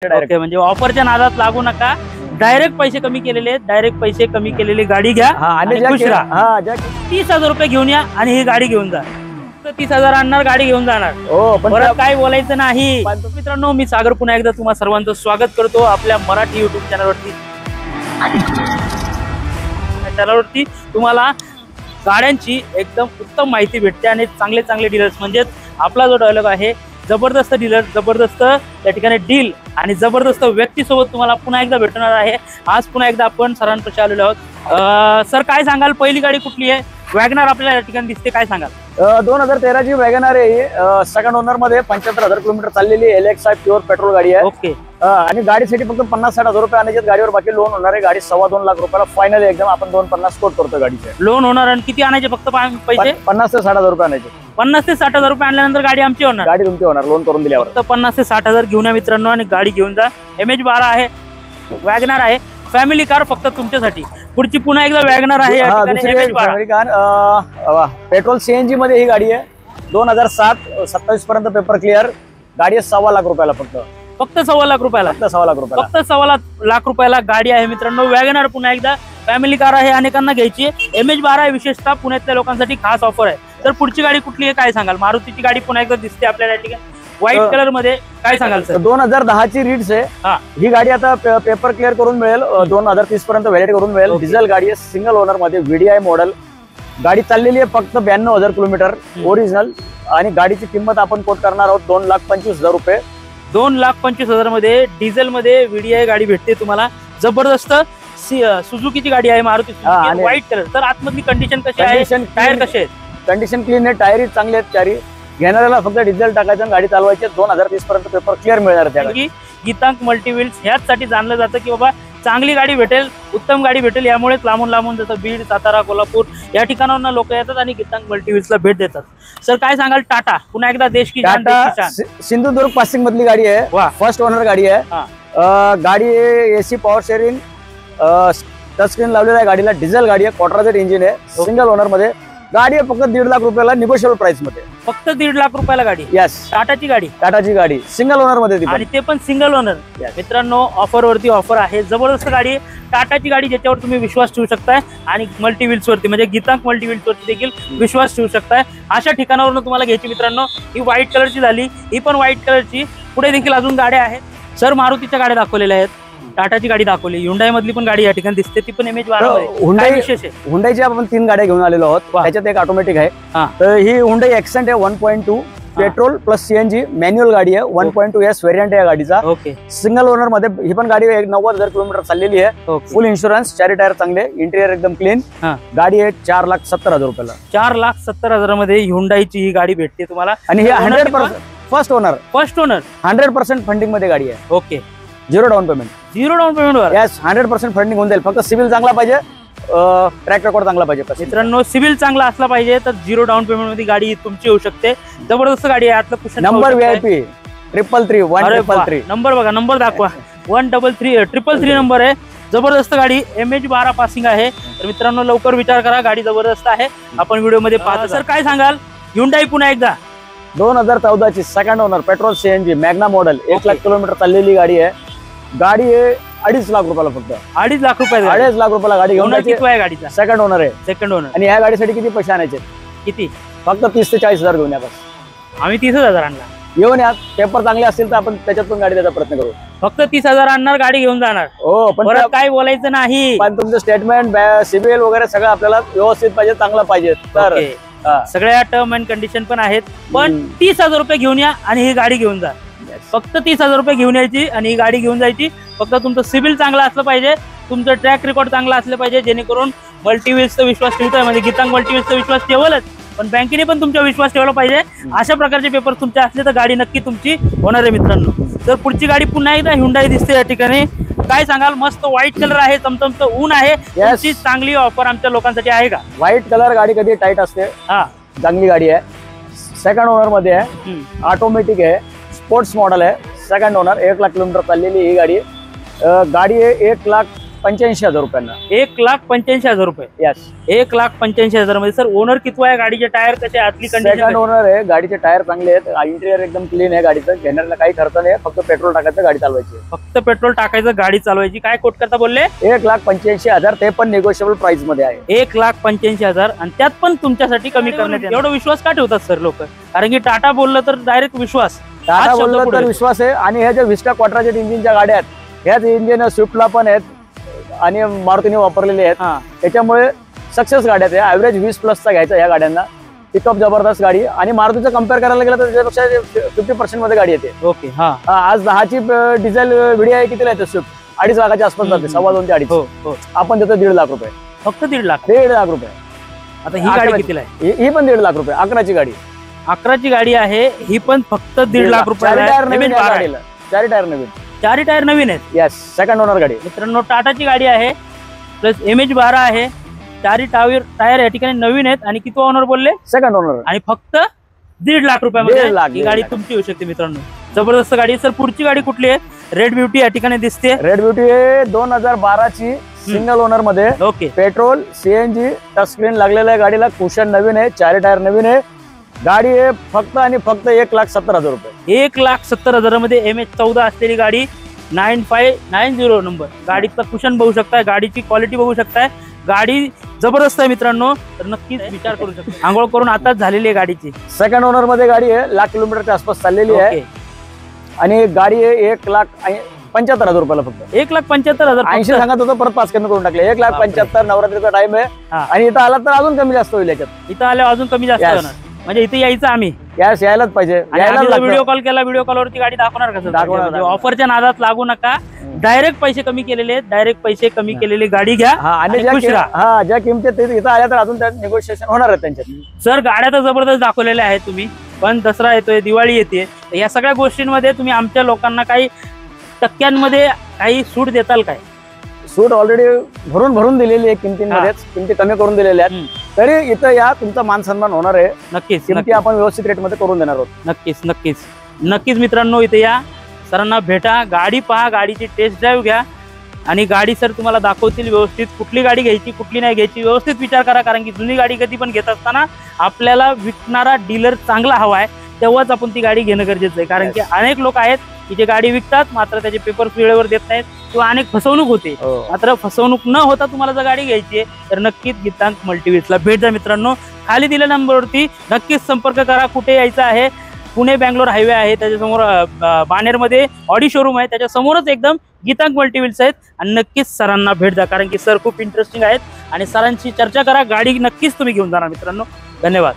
Okay, म्हणजे ऑफरच्या नादात लागू नका, डायरेक्ट पैसे कमी केलेले, डायरेक्ट पैसे कमी केलेली गाडी घ्या आणि खुश राहा। 30,000 रुपये घेऊन या आणि ही गाडी घेऊन जा। 30,000 आणणार, गाडी घेऊन जाणार, परत काय बोलायचं नाही। मित्रांनो, मी सागर पुन्हा एकदा तुम्हा सर्वांचं स्वागत करतो आपल्या मराठी युट्यूब चॅनलवरती। चॅनलवरती तुम्हाला गाड्यांची एकदम उत्तम माहिती भेटते आणि चांगले चांगले डीलर्स, म्हणजे आपला जो डायलॉग आहे, जबरदस्त डीलर, जबरदस्त त्या ठिकाणी डील आणि जबरदस्त व्यक्तीसोबत तुम्हाला पुन्हा एकदा भेटणार आहे। आज पुन्हा एकदा आपण सरांपाशी आलेलो आहोत। सर, काय सांगाल, पहिली गाडी कुठली आहे? वॅगनार आपल्याला या ठिकाणी दिसते, काय सांगाल? 2013 ची वॅगनार आहे, सेकंड ओनर मध्ये 75,000 किलोमीटर चाललेली LXi प्युअर पेट्रोल गाडी आहे। ओके, आणि गाडीसाठी फक्त 50-60 हजार रुपये आणायचे, गाडीवर बाकी लोन होणार आहे। गाडी 2.25 लाख रुपयाला फायनल एकदम आपण 250 कोट करतो गाडीचे। लोन होणार आणि किती आणायचे? फक्त पैसे 50 ते 60 हजार रुपये आणायचे। 50 ते 60 हजार रुपये आणल्यानंतर गाडी आमची होणार, गाडी तुमची होणार लोन करून दिल्यावर। फक्त 50 ते 60 हजार घेऊन या मित्रांनो आणि गाडी घेऊन जा। MH12 आहे, वॅगनार आहे, फॅमिली कार फक्त तुमच्यासाठी। पुढची पुन्हा एकदा वॅगनार आहे, पेट्रोल CNG मध्ये ही गाडी आहे। 2007-27 पर्यंत पेपर क्लिअर गाडी आहे। 2.25 लाख रुपयाला फक्त 2.25 लाख रुपयाला, फक्त 2.25 लाख रुपयाला, फक्त 2.25 लाख रुपयाला गाडी आहे मित्रांनो। वॅगनार पुन्हा एकदा फॅमिली कार आहे, अनेकांना घ्यायची आहे। MH12 आहे, विशेषतः पुण्यातल्या लोकांसाठी खास ऑफर आहे। तर पुढची गाडी कुठली आहे, काय सांगाल? मारुतीची गाडी पुन्हा एकदा दिसते आपल्याला या ठिकाणी, व्हाईट कलर मध्ये, काय सांगाल सर? 2010 ची रीड्स आहे ही गाडी। आता पेपर क्लिअर करून मिळेल, 2030 पर्यंत व्हॅलिड करून मिळेल। डिझेल गाडी आहे, सिंगल ओनर मध्ये, VDI मॉडेल गाडी चाललेली आहे, फक्त 92,000 किलोमीटर ओरिजिनल। आणि गाडीची किंमत आपण कोट करणार आहोत 2,25,000 रुपये। 2,25,000 मध्ये डिझेल मध्ये VDI गाडी भेटते तुम्हाला। जबरदस्त सुझुकीची गाडी आहे, मारुती सुझुकी, व्हाईट कलर। तर आतमधली कंडिशन कशी आहे? टायर कसे आहेत? कंडिशन क्लीन आहे, टायर चांगले आहेत चारी। घेणाऱ्याला फक्त डिझेल टाकायचं आणि गाडी चालवायची। 2030 पर्यंत पेपर क्लिअर मिळणार त्या गाडी। गीतांक मल्टीव्हील्स ह्याचसाठी जाणलं जातं की बाबा चांगली गाडी भेटेल, उत्तम गाडी भेटेल। यामुळेच लांबून लांबून जसं बीड, सातारा, कोल्हापूर या ठिकाणावरून लोक येतात आणि गीतांक मल्टीव्हील्सला भेट देतात। सर, काय सांगाल? टाटा पुन्हा एकदा देश की जान, सिंधुदुर्ग पासिंग मधली गाडी आहे, फर्स्ट ओनर गाडी आहे। गाडी AC power steering, touch screen लावलेला आहे गाडीला। डिझेल गाडी आहे, क्वार्टर इंजिन आहे, सिंगल ओनर मध्ये गाडी आहे। फक्त 1.5 लाख रुपयाला निगोशिएबल प्राइस मध्ये, फक्त 1.5 लाख रुपयाला गाडी। यस, टाटाची गाडी, टाटाची गाडी सिंगल ओनर मध्ये, आणि ते पण सिंगल ओनर। मित्रांनो, ऑफर वरती ऑफर आहे, जबरदस्त गाडी आहे, टाटाची गाडी, ज्याच्यावर तुम्ही विश्वास ठेवू शकताय। आणि मल्टीव्हील्स वरती, म्हणजे गीतांक मल्टीव्हील्स वरती देखील विश्वास ठेवू शकताय। अशा ठिकाणावरून तुम्हाला घ्यायची मित्रांनो। ही व्हाईट कलरची झाली, ही पण व्हाईट कलरची। पुढे देखील अजून गाड्या आहेत। सर, मारुतीच्या गाड्या दाखवलेल्या आहेत, टाटाची गाडी दाखवली, हुंडाई मधली पण गाडी या ठिकाणी दिसते, ती पण MH12 मध्ये। विशेष आहे, हुंडाईची आपण 3 गाड्या घेऊन आलेलो आहोत, त्याच्यात एक ऑटोमॅटिक आहे। तर ही हुंडाई एक्सेंट आहे 1.2 पेट्रोल प्लस CNG मॅन्युअल गाडी आहे। 1.2S व्हेरियंट आहे गाडीचा। ओके, सिंगल ओनर मध्ये ही पण गाडी 90,000 किलोमीटर चाललेली आहे। फुल इन्शुरन्स, 4 टायर चांगले, इंटिरियर एकदम क्लीन। गाडी आहे 4,70,000 रुपयाला। 4,70,000 मध्ये हुंडाईची ही गाडी भेटते तुम्हाला। आणि ही 100% फर्स्ट ओनर 100% फंडिंग मध्ये गाडी आहे। Okay, 0 down payment, 0 down payment वर, यस, 100% फंडिंग होऊन जाईल। फक्त सिव्हिल चांगला पाहिजे, ट्रॅक रेकॉर्ड चांगला पाहिजे। मित्रांनो, सिव्हिल चांगला असला पाहिजे तर 0 डाऊन पेमेंट मध्ये गाडी तुमची होऊ शकते। जबरदस्त गाडी आहे, आतलं कुशन नंबर VIP 333 नंबर बघा, नंबर दाखवा, 133 नंबर आहे। जबरदस्त गाडी, MH12 पासिंग आहे। तर मित्रांनो, लवकर विचार करा, गाडी जबरदस्त आहे, आपण व्हिडिओ मध्ये पाहतो। सर, काय सांगाल? हुंडाई पुन्हा एकदा 2014 ची second owner petrol CNG Magna model, 1 lakh kilometre चाललेली गाडी आहे। गाडी आहे 2.5 लाख रुपयाला, फक्त 2.5 लाख रुपये। 2.5 लाख रुपयाला गाडी घेऊन किती आहे गाडीचा? सेकंड ओनर आहे, सेकंड ओनर। आणि या गाडीसाठी किती पैसे आणायचे? किती? फक्त 30 ते 40 हजार घेऊन या बस। आम्ही 30,000 आणला, येऊन या, पेपर चांगले असतील तर आपण त्याच्यात पण गाडी द्यायचा प्रयत्न करू। फक्त 30,000 आणणार, गाडी घेऊन जाणार। हो, पण परत काय बोलायचं नाही। पण तुमचं स्टेटमेंट, सिबिल वगैरे सगळं आपल्याला व्यवस्थित पाहिजे, चांगलं पाहिजे। तर सगळ्या टर्म अँड कंडिशन पण आहेत। पण 30,000 रुपये घेऊन या आणि ही गाडी घेऊन जा। फक्त 30,000 रुपये घेऊन यायची आणि ही गाडी घेऊन जायची। फक्त तुमचं सिबिल चांगला असलं पाहिजे, तुमचं ट्रॅक रेकॉर्ड चांगला असलं पाहिजे, जेणेकरून मल्टीव्हील्सचा विश्वास ठेवतोय, म्हणजे गीतांक मल्टीव्हील्सचा विश्वास ठेवलच, पण बँकेने पण तुमचा विश्वास ठेवला पाहिजे। अशा प्रकारचे पेपर तुमचे असले तर गाडी नक्की तुमची होणार आहे मित्रांनो। तर पुढची गाडी पुन्हा एकदा हुंडाई दिसते या ठिकाणी। काय सांगाल? मस्त व्हाईट कलर आहे, चमचमचं ऊन आहे, याची चांगली ऑफर आमच्या लोकांसाठी आहे का? व्हाईट कलर गाडी कधी टाईट असते, चांगली गाडी आहे। सेकंड ओनर मध्ये आहे, ऑटोमॅटिक आहे, स्पोर्ट्स मॉडेल आहे, सेकंड ओनर, 1 लाख किलोमीटर चाललेली ही गाडी। गाडी आहे 1,85,000 रुपयांना. 1,85,000 रुपये. यस, 1,85,000 मध्ये. सर ओनर किती आहे, गाडीचे टायर कसे, आतली सेकंड कंडिशन? ओनर आहे. गाडीचे टायर चांगले आहेत, इंटिरियर एकदम क्लीन आहे गाडीचं. घेण्याला काही खर्च नाही, फक्त पेट्रोल टाकायचं, गाडी चालवायची. फक्त पेट्रोल टाकायचं, गाडी चालवायची. काय कोट करता बोलले? 1,85,000, ते पण निगोशिएबल प्राइस मध्ये आहे. 1,85,000 आणि त्यात पण तुमच्यासाठी कमी करण्यात येईल. एवढा विश्वास का ठेवतात सर लोक? कारण की टाटा बोललं तर डायरेक्ट विश्वास. टाटा हाच शब्द बोललं पुढे. तर विश्वास आहे. आणि ह्या ज्या विस्टा क्वाड्राजेट इंजिनच्या गाड्या आहेत, ह्याच इंजिन स्विफ्टला पण आहेत आणि मारुतीने वापरलेले आहेत. हा, त्याच्यामुळे सक्सेस गाड्या आहेत. ऍव्हरेज 20+ गायचा ह्या गाड्यांना. पिकअप जबरदस्त गाडी, आणि मारुतीचं कम्पेअर करायला गेलं तर त्याच्यापेक्षा 50% मध्ये गाडी येते. ओके. हा, आज 10ची डिझेल VDI कितीला येते स्विफ्ट? 2.5 लाखाच्या आसपास जाते, 2.25 ते 2.5. हो हो. आपण देतो 1.5 लाख रुपये. फक्त 1.5 लाख. 1.5 लाख रुपये. आता ही गाडी कितीला आहे? ही पण 1.5 लाख रुपये. 11ची गाडी. 11ची गाडी आहे ही, पण फक्त 1.5 लाख रुपये. 4 टायर नवीन आहे गाडीला. 4 टायर नवीन. 4 टायर नवीन आहेत. यस, सेकंड ओनर गाडी. मित्रांनो टाटाची गाडी आहे, प्लस MH12 आहे. 4 टायर या ठिकाणी नवीन आहेत. आणि किती ओनर बोलले? Second owner. आणि फक्त 1.5 लाख रुपयामध्ये 1.5 लाख, ही गाडी तुमची होऊ शकते मित्रांनो. जबरदस्त गाडी आहे. सर पुढची गाडी कुठली आहे? रेड ब्युटी या ठिकाणी दिसते. रेड ब्युटी 2012ची सिंगल ओनर मध्ये. Okay. Petrol, CNG, touch screen लागलेलं आहे गाडीला. कुशन नवीन आहे, 4 टायर नवीन आहे. गाडी आहे फक्त आणि फक्त 1,70,000 रुपये. 1,70,000 मध्ये MH14 असलेली गाडी, 9590 नंबर. गाडीचा कुशन बघू शकताय, गाडीची क्वालिटी बघू शकताय. गाडी जबरदस्त आहे मित्रांनो, तर नक्कीच विचार करू शकता. आंघोळ करून आताच झालेली आहे गाडीची. सेकंड ओनर मध्ये गाडी आहे, 1,00,000 किलोमीटरच्या आसपास चाललेली आहे. ओके. आणि गाडी आहे 1,75,000 रुपयाला फक्त. 1,75,000. 80 सांगत होतो, परत 5 कमी करून टाकले. 1,75,000. नवरात्रीचा टाइम आहे. हा. आणि इथं आला तर अजून कमी जास्त होईल याच्यात. इथं आल्यावर अजून कमी जास्त Yes. होणार. म्हणजे इथे यायचं आम्ही. यास यायलाच पाहिजे. व्हिडिओ कॉल केला, व्हिडिओ कॉलवरती गाडी दाखवणार का सर? दाखवणार. ऑफरच्या नादात लागू नका. डायरेक्ट पैसे कमी केलेले आहेत, डायरेक्ट पैसे कमी केलेली गाडी घ्या आणि खुश राहा. ज्या किमतीत इथं आल्या तर अजून त्या निगोशिएशन होणार आहे त्यांच्यात. सर गाड्या तर जबरदस्त दाखवलेल्या आहेत तुम्ही, पण दसरा येतोय, दिवाळी येते, या सगळ्या गोष्टींमध्ये तुम्ही आमच्या लोकांना काही टक्क्यांमध्ये काही सूट देताल काय? सूट ऑलरेडी भरून दिलेली आहे किमतींमध्येच. किमती कमी करून दिलेल्या आहेत. तरी इथं या, तुमचा मान सन्मान होणार आहे. नक्कीच. किमती आपण व्यवस्थित रेटमध्ये करून देणार आहोत. नक्कीच नक्कीच नक्कीच मित्रांनो, इथे या, सरांना भेटा, गाडी पहा, गाडीची टेस्ट ड्राईव्ह घ्या आणि गाडी सर तुम्हाला दाखवतील व्यवस्थित. कुठली गाडी घ्यायची, कुठली नाही घ्यायची, व्यवस्थित विचार करा. कारण की जुनी गाडी कधी पण घेत असताना आपल्याला विकणारा डीलर चांगला हवा आहे, तेव्हाच आपण ती गाडी घेणं गरजेचं आहे. कारण की अनेक लोक आहेत की जे गाडी विकतात, मात्र त्याचे पेपर वेळेवर देत नाहीत किंवा अनेक फसवणूक होते. मात्र फसवणूक न होता तुम्हाला जर गाडी घ्यायची आहे तर नक्कीच गीतांक मल्टीव्हील्सला भेट द्या मित्रांनो. खाली दिलेल्या नंबरवरती नक्कीच संपर्क करा. कुठे यायचं आहे? पुणे बँगलोर हायवे आहे, त्याच्यासमोर बाणेरमध्ये ऑडी शोरूम आहे, त्याच्या समोरच एकदम गीतांक मल्टीव्हील्स आहेत. आणि नक्कीच सरांना भेट द्या, कारण की सर खूप इंटरेस्टिंग आहेत आणि सरांची चर्चा करा. गाडी नक्कीच तुम्ही घेऊन जाणार मित्रांनो. धन्यवाद.